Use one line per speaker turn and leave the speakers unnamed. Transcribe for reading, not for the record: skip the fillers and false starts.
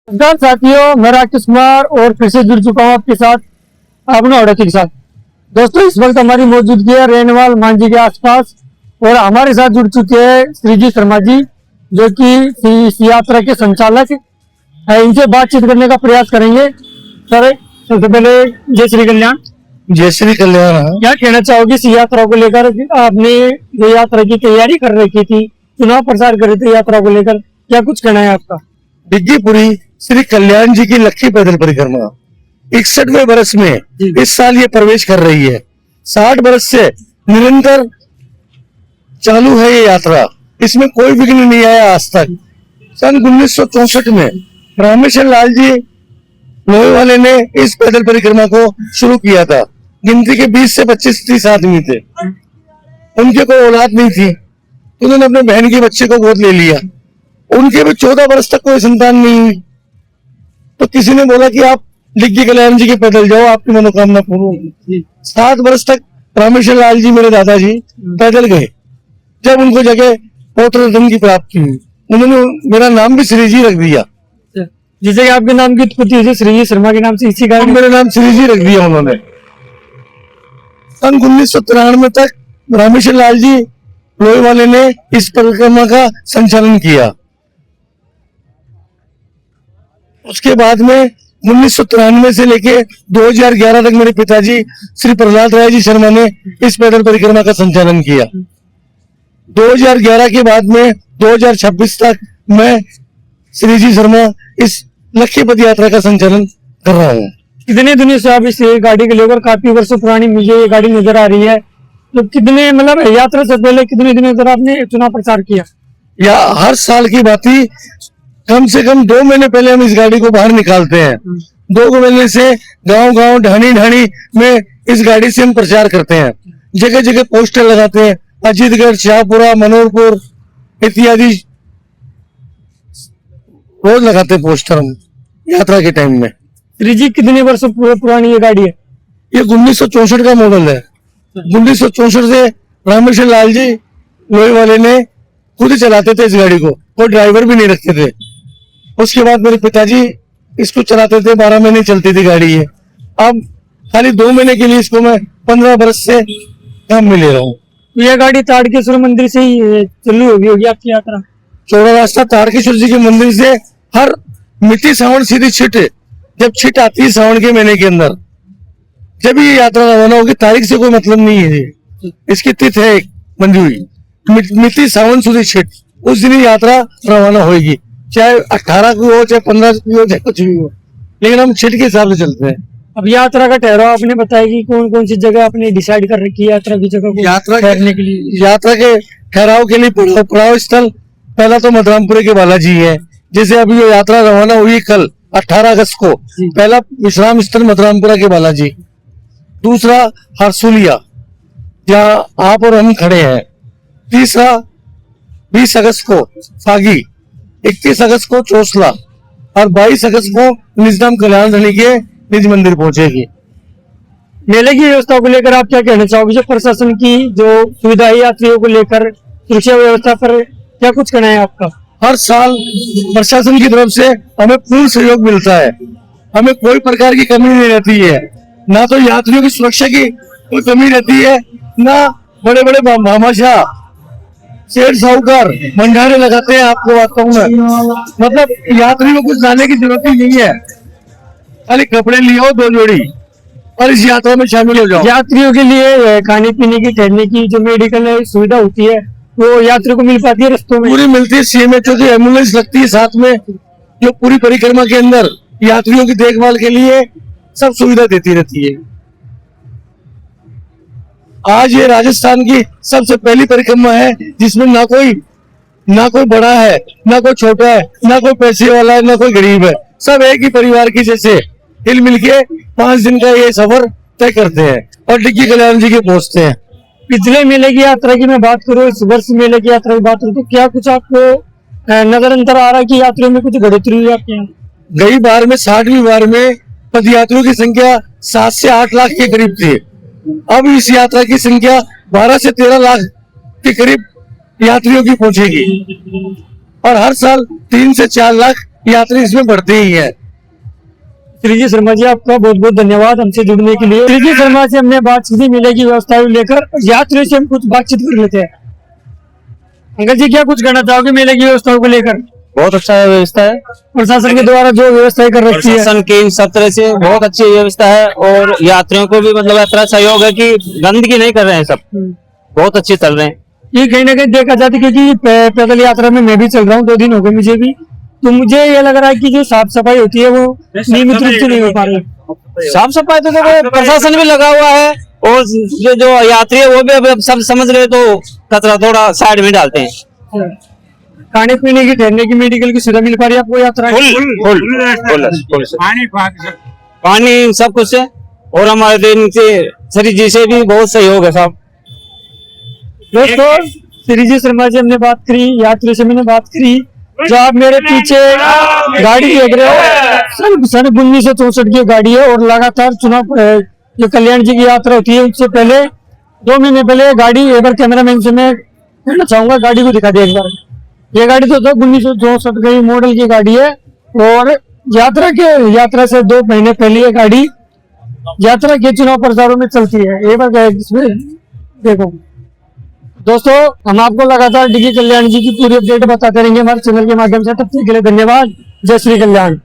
नमस्कार साथियों, मैं राकेश कुमार और फिर से जुड़ चुका हूँ आपके साथ अपने ऑडियो के साथ। दोस्तों, इस वक्त हमारी मौजूदगी है रेनवाल मांझी के आसपास और हमारे साथ जुड़ चुके हैं श्रीजी शर्मा जी, जो कि इस यात्रा के संचालक हैं। इनसे बातचीत करने का प्रयास करेंगे। सर, सबसे पहले जय श्री कल्याण।
जय श्री कल्याण।
क्या कहना चाहोगे इस यात्रा को लेकर? आपने जो यात्रा की तैयारी कर रखी थी, चुनाव प्रचार कर रहे थे यात्रा को लेकर, क्या कुछ कहना है आपका?
डिग्गीपुरी श्री कल्याण जी की लक्की पैदल परिक्रमा 61वें वर्ष में इस साल ये प्रवेश कर रही है। 60 वर्ष से निरंतर चालू है ये यात्रा, इसमें कोई विघ्न नहीं आया आज तक। सन 1964 में रामेश्वर लाल जी लोहे वाले ने इस पैदल परिक्रमा को शुरू किया था। गिनती के 20 से 25-30 आदमी थे। उनके कोई औलाद नहीं थी, उन्होंने अपने बहन के बच्चे को गोद ले लिया। उनके भी 14 वर्ष तक कोई संतान नहीं हुई, तो किसी ने बोला कि आप डिग्गी कल्याण जी के पैदल जाओ, आपकी मनोकामना पूर्ण होगी। 7 वर्ष तक रामेश्वर लाल जी, मेरे दादाजी, पैदल गए। जब उनको जगह पौत्र रत्न की प्राप्ति हुई, उन्होंने मेरा नाम भी श्रीजी रख दिया।
जैसे कि आपके नाम की उत्पत्ति हुई श्रीजी शर्मा के नाम से, इसी कारण
मेरा नाम श्रीजी रख दिया उन्होंने। सन 1993 तक रामेश्वर लाल जी लोहे वाले ने इस परिक्रमा का संचालन किया। उसके बाद में 1993 से लेके 2011 तक मेरे पिताजी श्री प्रहलाद राय जी शर्मा ने इस पैदल परिक्रमा का संचालन किया। 2011 के बाद में 2026 तक मैं श्रीजी शर्मा इस लक्की पद यात्रा का संचालन कर रहा हूँ।
कितने दिनों से आप इस गाड़ी को लेकर, काफी वर्षों पुरानी मुझे ये गाड़ी नजर आ रही है, तो कितने, मतलब यात्रा से पहले कितने दिनों तक आपने चुनाव प्रचार किया?
या हर साल की बात ही, कम से कम 2 महीने पहले हम इस गाड़ी को बाहर निकालते हैं। 2 महीने से गांव-गांव, ढाणी-ढाणी में इस गाड़ी से हम प्रचार करते हैं। जगह जगह पोस्टर लगाते हैं, अजीतगढ़, शाहपुरा, मनोहरपुर इत्यादि रोज लगाते हैं पोस्टर हम यात्रा के टाइम में।
श्रीजी, कितने वर्षों पुरानी ये गाड़ी है?
ये 1964 का मॉडल है। 1964 से रामेश्वर लाल जी लोहे वाले ने खुद ही चलाते थे इस गाड़ी को, कोई ड्राइवर भी नहीं रखते थे। उसके बाद मेरे पिताजी इसको चलाते थे, 12 महीने चलती थी गाड़ी ये। अब खाली 2 महीने के लिए इसको मैं 15 वर्ष से काम में ले रहा हूँ।
तो यह गाड़ी ताड़केश्वर मंदिर से ही चालू होगी आपकी यात्रा?
चौड़ा रास्ता ताड़केश्वर जी के मंदिर से हर मिति सावन सीधी छिट, जब छिट आती है सावन के महीने के अंदर, जब ये यात्रा रवाना होगी। तारीख से कोई मतलब नहीं है, इसकी तिथि है एक बंधी हुई, मिति सावन सुधी छिट, उस दिन यात्रा रवाना होगी। चाहे 18 की हो, चाहे 15 की हो, चाहे कुछ भी हो, लेकिन हम छिट के हिसाब से चलते हैं।
अब यात्रा का ठहराव आपने बताया कि कौन कौन सी जगह आपने डिसाइड कर रखी है यात्रा की जगह को
यात्रा
ठहरने के लिए?
यात्रा के ठहराव के लिए पड़ाव स्थल पहला तो मधुरामपुरे के बालाजी है। जैसे अभी ये यात्रा रवाना हुई कल 18 अगस्त को, पहला विश्राम स्थल मधुरामपुरा के बालाजी। दूसरा हरसुलिया, जहाँ आप और हम खड़े हैं। तीसरा 20 अगस्त को फागी, 31 अगस्त को चोसला और 22 अगस्त को निजधाम कल्याण धनी के निज मंदिर पहुंचेगी।
मेले की व्यवस्था को लेकर आप क्या कहना चाहोगे? जो प्रशासन की जो सुविधा है यात्रियों को लेकर, सुरक्षा व्यवस्था पर क्या कुछ कहना है आपका?
हर साल प्रशासन की तरफ से हमें पूर्ण सहयोग मिलता है, हमें कोई प्रकार की कमी नहीं रहती है। ना तो यात्रियों की सुरक्षा की कोई कमी रहती है, ना बड़े बड़े भामाशाह सेठ साहूकार भंडारे लगाते हैं। आपको वास्तव में मतलब यात्री को कुछ लाने की जरूरत ही नहीं है, खाली कपड़े लियो 2 जोड़ी और इस यात्रा में शामिल हो जाओ।
यात्रियों के लिए खाने पीने की, ठहरने की जो मेडिकल सुविधा होती है वो यात्रियों को मिल पाती है रस्तों में?
पूरी मिलती है। सीएमएचओ की एम्बुलेंस लगती है साथ में, जो पूरी परिक्रमा के अंदर यात्रियों की देखभाल के लिए सब सुविधा देती रहती है। आज ये राजस्थान की सबसे पहली परिक्रमा है जिसमें ना कोई बड़ा है, ना कोई छोटा है, ना कोई पैसे वाला है, ना कोई गरीब है। सब एक ही परिवार की जैसे हिल मिल के 5 दिन का ये सफर तय करते हैं और डिग्गी कल्याण जी के पहुंचते हैं।
पिछले मेले की यात्रा की मैं बात करूँ, इस वर्ष मेले की यात्रा की बात करूँ, तो क्या कुछ आपको नजर अंतर आ रहा है कि यात्रियों में कुछ बढ़ोतरी हुई आपके यहाँ?
गई बार में 60वीं बार में पद यात्रियों की संख्या 7 से 8 लाख के करीब थी। अब इस यात्रा की संख्या 12 से 13 लाख के करीब यात्रियों की पहुंचेगी और हर साल 3 से 4 लाख यात्री इसमें बढ़ते ही है।
श्री जी शर्मा जी, आपका बहुत बहुत धन्यवाद हमसे जुड़ने के लिए। श्री जी शर्मा से हमने बातचीत की मेले की व्यवस्था को लेकर, यात्रियों से हम कुछ बातचीत कर लेते हैं। अंकल जी, क्या कुछ कहना चाहोगे मेले की व्यवस्थाओं को लेकर?
बहुत अच्छा व्यवस्था है।
प्रशासन के द्वारा जो व्यवस्थाएं कर रखी है,
प्रशासन की सब तरह से बहुत अच्छी व्यवस्था है और यात्रियों को भी मतलब इतना सहयोग है कि गंदगी नहीं कर रहे हैं, सब बहुत अच्छे चल रहे हैं।
ये कहीं ना कहीं देखा जाता है, क्योंकि पैदल यात्रा में मैं भी चल रहा हूँ, 2 दिन हो गए मुझे भी, तो मुझे ये लग रहा है कि जो साफ सफाई होती है वो नियमित रूप से नहीं हो पा रही।
साफ सफाई तो देखो प्रशासन भी लगा हुआ है और जो यात्री है वो भी अब सब समझ रहे, तो कचरा थोड़ा साइड में डालते हैं।
खाने पीने की, ठहरने की, मेडिकल की सुविधा मिल पा रही है आपको यात्रा की?
पानी सब कुछ है और हमारे दिन से श्री जी से भी बहुत सहयोग है साहब।
दोस्तों, श्री जी शर्मा जी हमने बात करी, यात्री से मैंने बात करी। जो आप मेरे पीछे गाड़ी देख रहे हो, सन 1964 की गाड़ी है और लगातार चुनाव जो कल्याण जी की यात्रा होती है उससे पहले 2 महीने पहले गाड़ी, एक बार कैमरामैन से मैं कहना चाहूंगा गाड़ी को दिखा दे एक बार। ये गाड़ी तो 1964 की मॉडल की गाड़ी है और यात्रा से 2 महीने पहले ये गाड़ी यात्रा के चुनाव प्रचारों में चलती है। एक बार इसमें देखो दोस्तों, हम आपको लगातार डीजी कल्याण जी की पूरी अपडेट बताते रहेंगे हमारे चैनल के माध्यम से। तब तक के लिए धन्यवाद। जय श्री कल्याण।